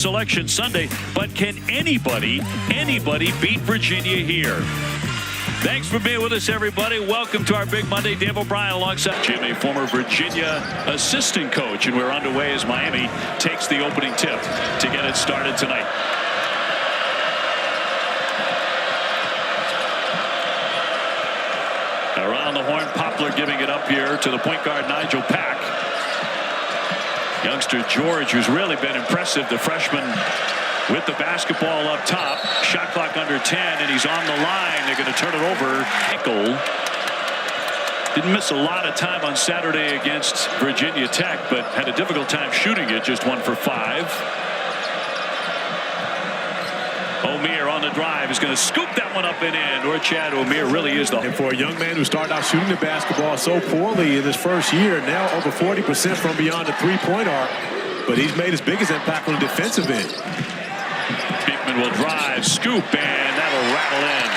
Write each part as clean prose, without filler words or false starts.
Selection Sunday, but can anybody beat Virginia here? Thanks for being with us, everybody. Welcome to our Big Monday. Dave O'Brien alongside Jimmy, former Virginia assistant coach, and we're underway as Miami takes the opening tip to get it started tonight. Around the horn, Poplar giving it up here to the point guard, Nigel Pack. Youngster George, who's really been impressive, the freshman with the basketball up top. Shot clock under 10, and he's on the line. They're going to turn it over. Ankle. Didn't miss a lot of time on Saturday against Virginia Tech, but had a difficult time shooting it. Just 1 for 5. Omier on the drive is going to scoop that one up and in. Norchad Omier really is the. And for a young man who started out shooting the basketball so poorly in his first year, now over 40% from beyond the three-point arc. But he's made his biggest impact on the defensive end. Beekman will drive, scoop, and that'll rattle in.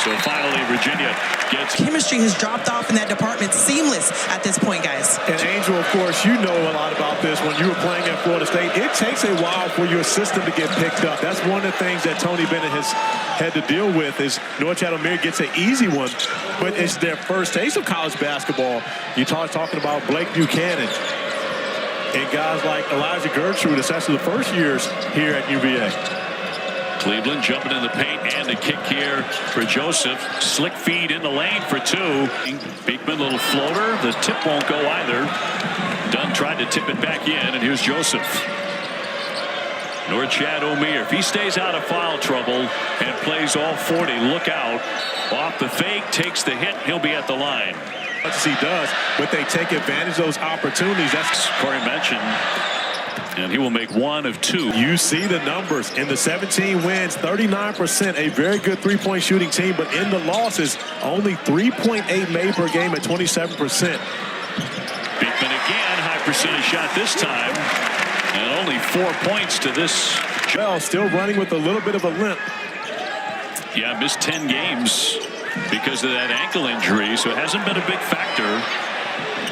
So finally, Virginia gets. Chemistry has dropped off in that department. Seamless at this point, guys. And Angel, of course, you know a lot about this. When you were playing at Florida State, it takes a while for your system to get picked up. That's one of the things that Tony Bennett has had to deal with. Is Norchad Omier gets an easy one, but it's their first taste of college basketball. You're talking about Blake Buchanan and guys like Elijah Gertrude, especially the first years here at UVA. Cleveland jumping in the paint, and the kick here for Joseph. Slick feed in the lane for 2. Beekman, little floater. The tip won't go either. Dunn tried to tip it back in, and here's Joseph. Norchad Omier, if he stays out of foul trouble and plays all 40, look out. Off the fake, takes the hit, he'll be at the line. As he does, but they take advantage of those opportunities. That's Corey mentioned. And he will make 1 of 2. You see the numbers in the 17 wins, 39%, a very good three-point shooting team, but in the losses, only 3.8 made per game at 27%. Beekman again, high percentage shot this time, and only 4 points to this. Well, still running with a little bit of a limp. Yeah, missed 10 games because of that ankle injury, so it hasn't been a big factor.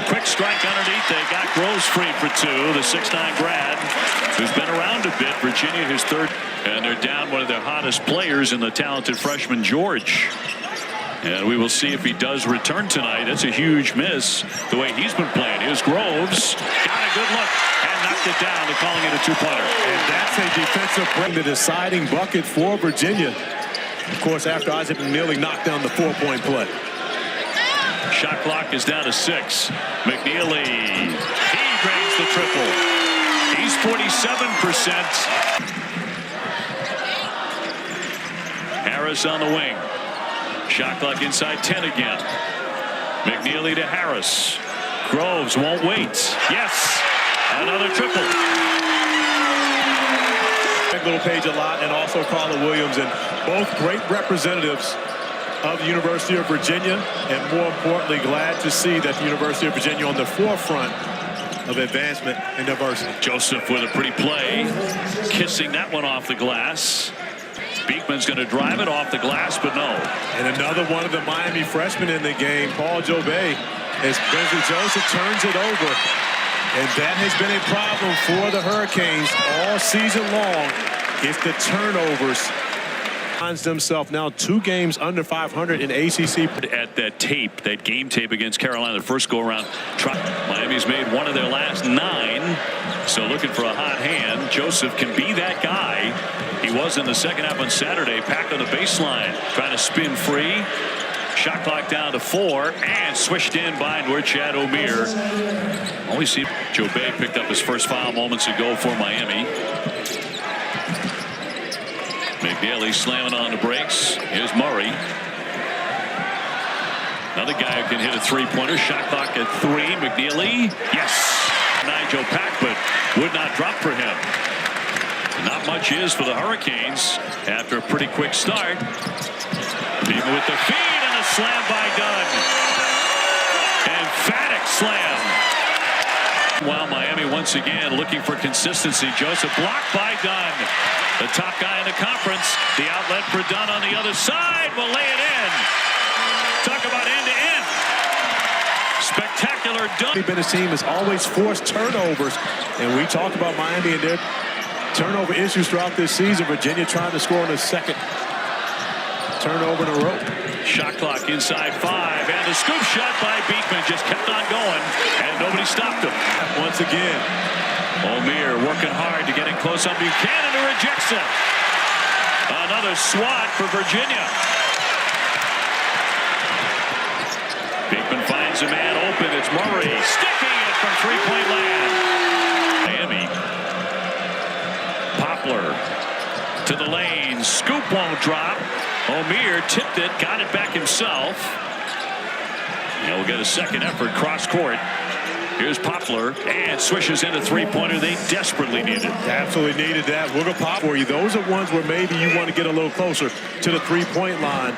Quick strike underneath. They got Groves free for 2. The 6'9 grad who's been around a bit. Virginia, his third. And they're down one of their hottest players in the talented freshman George. And we will see if he does return tonight. That's a huge miss the way he's been playing. Here's Groves. Got a good look and knocked it down. They're calling it a 2-pointer. And that's a defensive break. The deciding bucket for Virginia. Of course, after Isaac McNeely knocked down the 4-point play. Shot clock is down to 6. McNeely, he drains the triple. He's 47%. Harris on the wing. Shot clock inside 10 again. McNeely to Harris. Groves won't wait. Yes, another triple. Little Page a lot, and also Carla Williams, and both great representatives of the University of Virginia, and more importantly, glad to see that the University of Virginia on the forefront of advancement and diversity. Joseph with a pretty play, kissing that one off the glass. Beekman's going to drive it off the glass, but no. And another one of the Miami freshmen in the game, Paul Jobay, as Bensley Joseph turns it over. And that has been a problem for the Hurricanes all season long. It's the turnovers. Finds themselves now 2 games under 500 in ACC. At that tape, that game tape against Carolina, the first go-around. Miami's made 1 of their last 9. So looking for a hot hand. Joseph can be that guy. He was in the second half on Saturday. Pack on the baseline, trying to spin free. Shot clock down to 4 and swished in by Norchad Omier. Always see Jobay picked up his first foul moments ago for Miami. McNeely slamming on the brakes. Here's Murray. Another guy who can hit a 3-pointer. Shot clock at 3. McNeely. Yes. Nigel Pack, but would not drop for him. Not much is for the Hurricanes after a pretty quick start. Even with the feed. Slam by Dunn. Emphatic slam. While Miami once again looking for consistency. Joseph blocked by Dunn. The top guy in the conference. The outlet for Dunn on the other side will lay it in. Talk about end-to-end. Spectacular dunk. Bennett's team has always forced turnovers, and we talked about Miami and their turnover issues throughout this season. Virginia trying to score on a second turnover in a row. Shot clock inside 5, and the scoop shot by Beekman just kept on going, and nobody stopped him. Once again, Omier working hard to get in close on Buchanan, who rejects it. Another swat for Virginia. Beekman finds a man open. It's Murray sticking it from three-point land. Miami. Poplar to the lane. Scoop won't drop. Omier tipped it, got it back himself. And we'll get a second effort cross court. Here's Poplar and swishes in a three-pointer they desperately needed. Absolutely needed that. Wiggle pop for you. Those are ones where maybe you want to get a little closer to the three-point line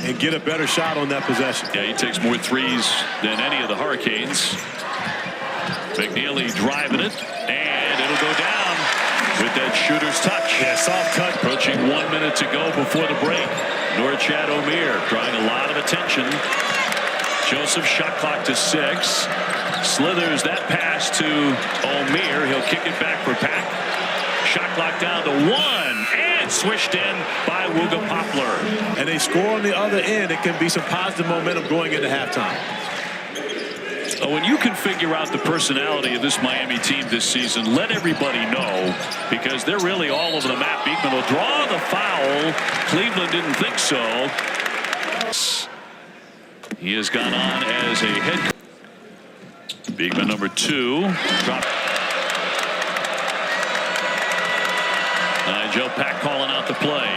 and get a better shot on that possession. Yeah, he takes more threes than any of the Hurricanes. McNeely driving it, and it'll go down with that shooter's touch. Yeah, soft touch. Approaching 1 minute to go before the break. Norchad Omier drawing a lot of attention. Joseph shot clock to 6. Slithers that pass to Omier. He'll kick it back for Pack. Shot clock down to 1 and swished in by Wooga Poplar. And they score on the other end. It can be some positive momentum going into halftime. When you can figure out the personality of this Miami team this season, let everybody know, because they're really all over the map. Beekman will draw the foul. Cleveland didn't think so. He has gone on as a head coach. Beekman number 2. Drop. Joe Pack calling out the play.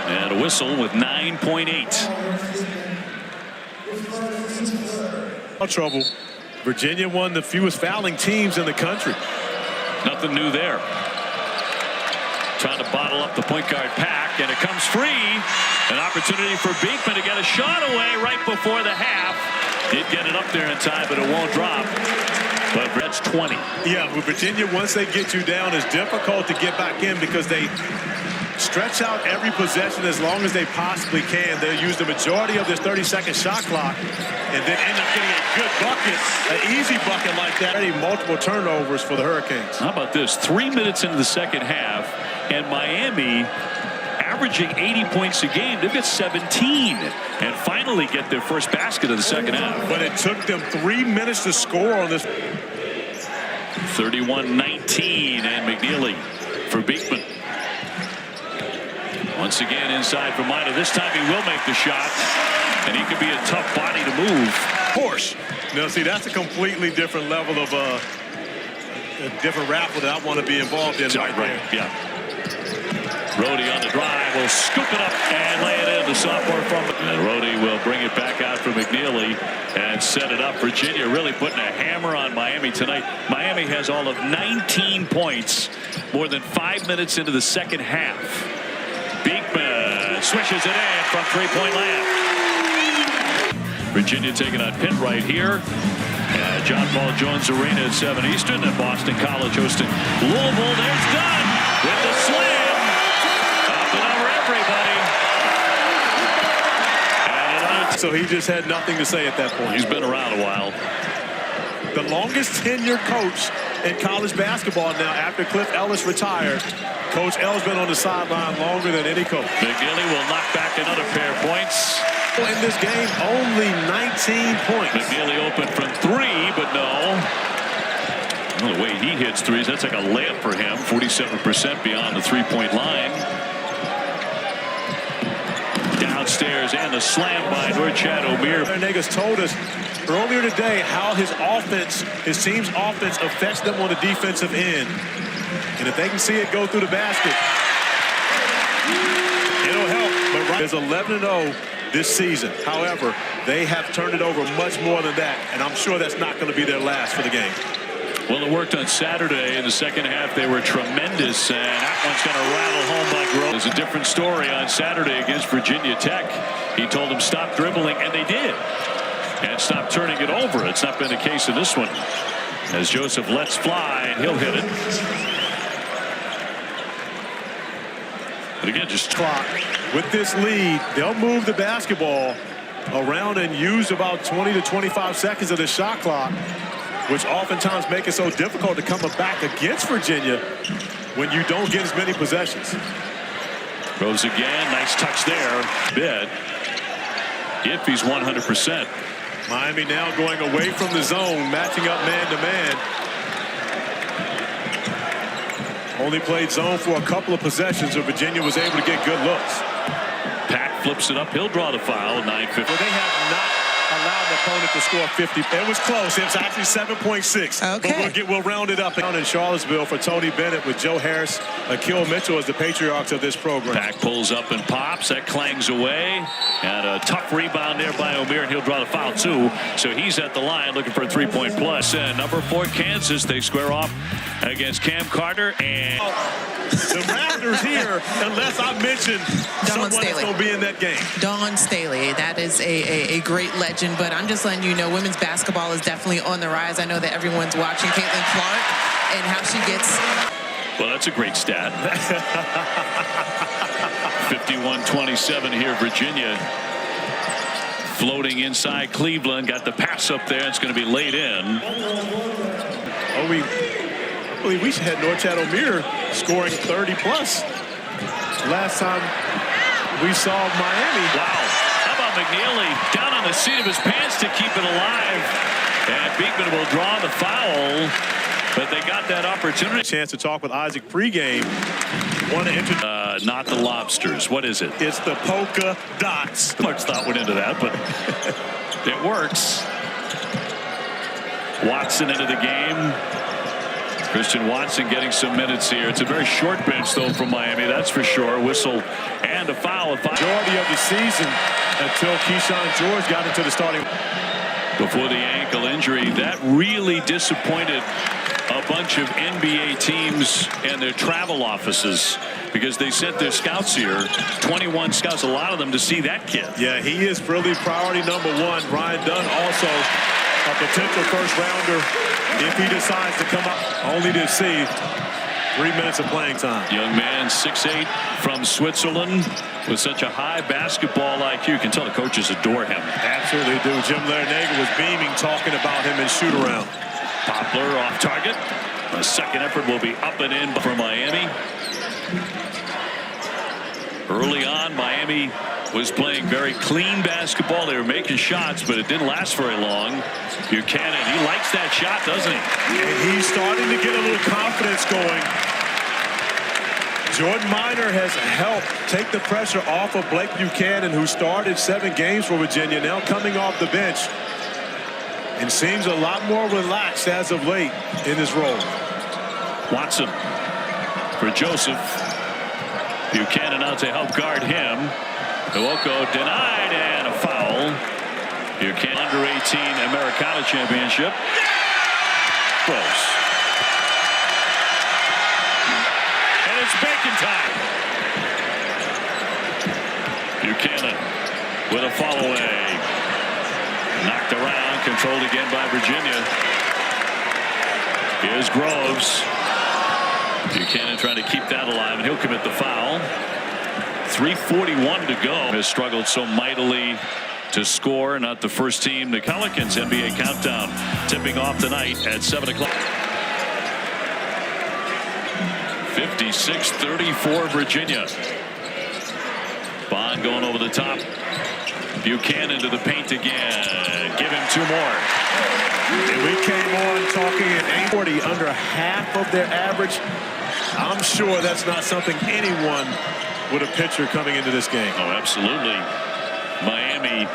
And a whistle with 9.8. Trouble. Virginia won the fewest fouling teams in the country. Nothing new there. Trying to bottle up the point guard Pack, and it comes free. An opportunity for Beekman to get a shot away right before the half. Did get it up there in time, but it won't drop. But that's 20. Yeah, with Virginia, once they get you down, it's difficult to get back in because they stretch out every possession as long as they possibly can. They'll use the majority of this 30-second shot clock and then end up getting a good bucket, an easy bucket like that. Already multiple turnovers for the Hurricanes. How about this? 3 minutes into the second half, and Miami averaging 80 points a game. They've got 17 and finally get their first basket of the second half. But it took them 3 minutes to score on this. 31-19, and McNeely for Beekman. Once again inside for Minor. This time he will make the shot, and he could be a tough body to move. Of course. Now, see, that's a completely different level of a different raffle that I want to be involved in. Right there. Yeah. Rhodey on the drive will scoop it up and lay it in. The sophomore from and Rhodey will bring it back out for McNeely and set it up. Virginia really putting a hammer on Miami tonight. Miami has all of 19 points more than 5 minutes into the second half. Beekman swishes it in from three-point land. Virginia taking on Pitt right here. John Paul Jones Arena at 7 Eastern. And Boston College hosting Louisville. There's Dunn with the slam. Up and over everybody. And so he just had nothing to say at that point. He's been around a while. The longest tenured coach in college basketball now after Cliff Ellis retired. Coach L's been on the sideline longer than any coach. McNeely will knock back another pair of points. In this game, only 19 points. McNeely open from 3, but no. Well, the way he hits threes, that's like a layup for him. 47% beyond the three-point line. Downstairs and the slam by Norchad Omier. Negas told us earlier today how his team's offense affects them on the defensive end. And if they can see it go through the basket, it'll help. But it's 11-0 this season. However, they have turned it over much more than that, and I'm sure that's not going to be their last for the game. Well, it worked on Saturday. In the second half, they were tremendous, and that one's going to rattle home by Grove. It's a different story on Saturday against Virginia Tech. He told them stop dribbling, and they did. And stop turning it over. It's not been the case in this one. As Joseph lets fly, and he'll hit it. But again, just clock. With this lead, they'll move the basketball around and use about 20 to 25 seconds of the shot clock. which oftentimes make it so difficult to come back against Virginia when you don't get as many possessions. Groves again, nice touch there. Bid if he's 100%. Miami now going away from the zone, matching up man-to-man. Only played zone for a couple of possessions, so Virginia was able to get good looks. Pack flips it up. He'll draw the foul. 9:50. Well, they have not allowed the opponent to score 50. It was close. It was actually 7.6. Okay. But we'll round it up down in Charlottesville for Tony Bennett with Joe Harris, Akil Mitchell as the patriarchs of this program. Pack pulls up and pops. That clangs away. And a tough rebound there by Omier, and he'll draw the foul too. So he's at the line looking for a 3-point plus. And number 4 Kansas, they square off against Cam Carter and the Raptors here, unless I mention someone that's going to be in that game. Dawn Staley, that is a great legend, but I'm just letting you know women's basketball is definitely on the rise. I know that everyone's watching Caitlin Clark and how she gets. Well, that's a great stat. 51-27 here, Virginia. Floating inside Cleveland, got the pass up there. It's going to be laid in. Oh, I believe we had Norchad Omier scoring 30-plus last time we saw Miami. Wow. How about McNeely down on the seat of his pants to keep it alive? And Beekman will draw the foul, but they got that opportunity. Chance to talk with Isaac pregame. Want to introduce not the Lobsters. What is it? It's the polka dots. Much thought went into that, but it works. Watson into the game. Christian Watson getting some minutes here. It's a very short bench, though, from Miami, that's for sure. Whistle and a foul. Majority of the season until Keyshawn George got into the starting. Before the ankle injury, that really disappointed a bunch of NBA teams and their travel offices because they sent their scouts here, 21 scouts, a lot of them to see that kid. Yeah, he is really priority number 1. Ryan Dunn also a potential first rounder if he decides to come up, only to see 3 minutes of playing time. Young man, 6'8", from Switzerland with such a high basketball IQ. You can tell the coaches adore him. Absolutely do. Jim Larranaga was beaming talking about him in shoot around. Poplar off target. A second effort will be up and in for Miami. Early on, Miami was playing very clean basketball. They were making shots, but it didn't last very long. Buchanan, he likes that shot, doesn't he? And he's starting to get a little confidence going. Jordan Minor has helped take the pressure off of Blake Buchanan, who started 7 games for Virginia, now coming off the bench, and seems a lot more relaxed as of late in his role. Watson for Joseph. Buchanan out to help guard him. Nwoko denied and a foul. Buchanan under 18 Americana championship. Close. And it's Bacon time. Buchanan with a follow away. Knocked around, controlled again by Virginia. Here's Groves. Buchanan trying to keep that alive, and he'll commit the foul. 3:41 to go. Has struggled so mightily to score. Not the first team. The Pelicans NBA countdown tipping off tonight at 7 o'clock. 56-34 Virginia. Bond going over the top. Buchanan to the paint again. Give him 2 more. And we came on talking at 40 under half of their average. I'm sure that's not something anyone with a pitcher coming into this game. Oh, absolutely. Miami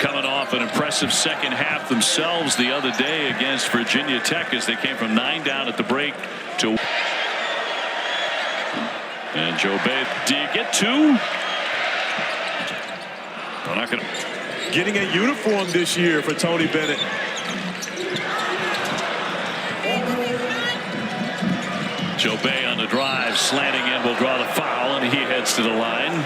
coming off an impressive second half themselves the other day against Virginia Tech as they came from 9 down at the break to. And Joe Bay, do you get 2? We're not going to. Getting a uniform this year for Tony Bennett. Joe Bay on the drive, slanting in, will draw the foul, and he heads to the line.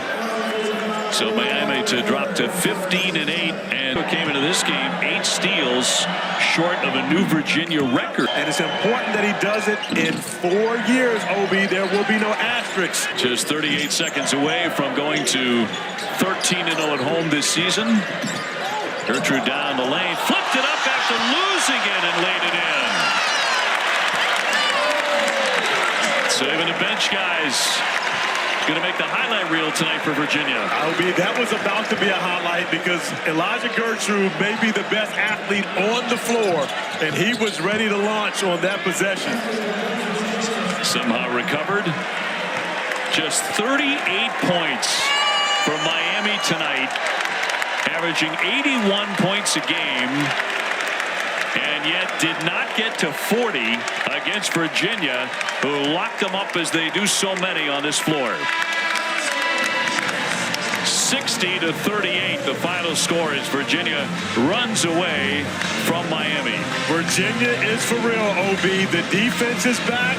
So Miami to drop to 15-8, and came into this game 8 steals short of a new Virginia record. And it's important that he does it in 4 years, Obi. There will be no asterisks. Just 38 seconds away from going to 13-0 at home this season. Gertrude down the lane, flipped it up after losing it and laid it in. Saving the bench guys. Going to make the highlight reel tonight for Virginia. That was about to be a highlight because Elijah Gertrude may be the best athlete on the floor, and he was ready to launch on that possession. Somehow recovered. Just 38 points for Miami tonight, averaging 81 points a game, and yet did not get to 40 against Virginia, who locked them up as they do so many on this floor. 60-38, the final score as Virginia runs away from Miami. Virginia is for real, OB. The defense is back.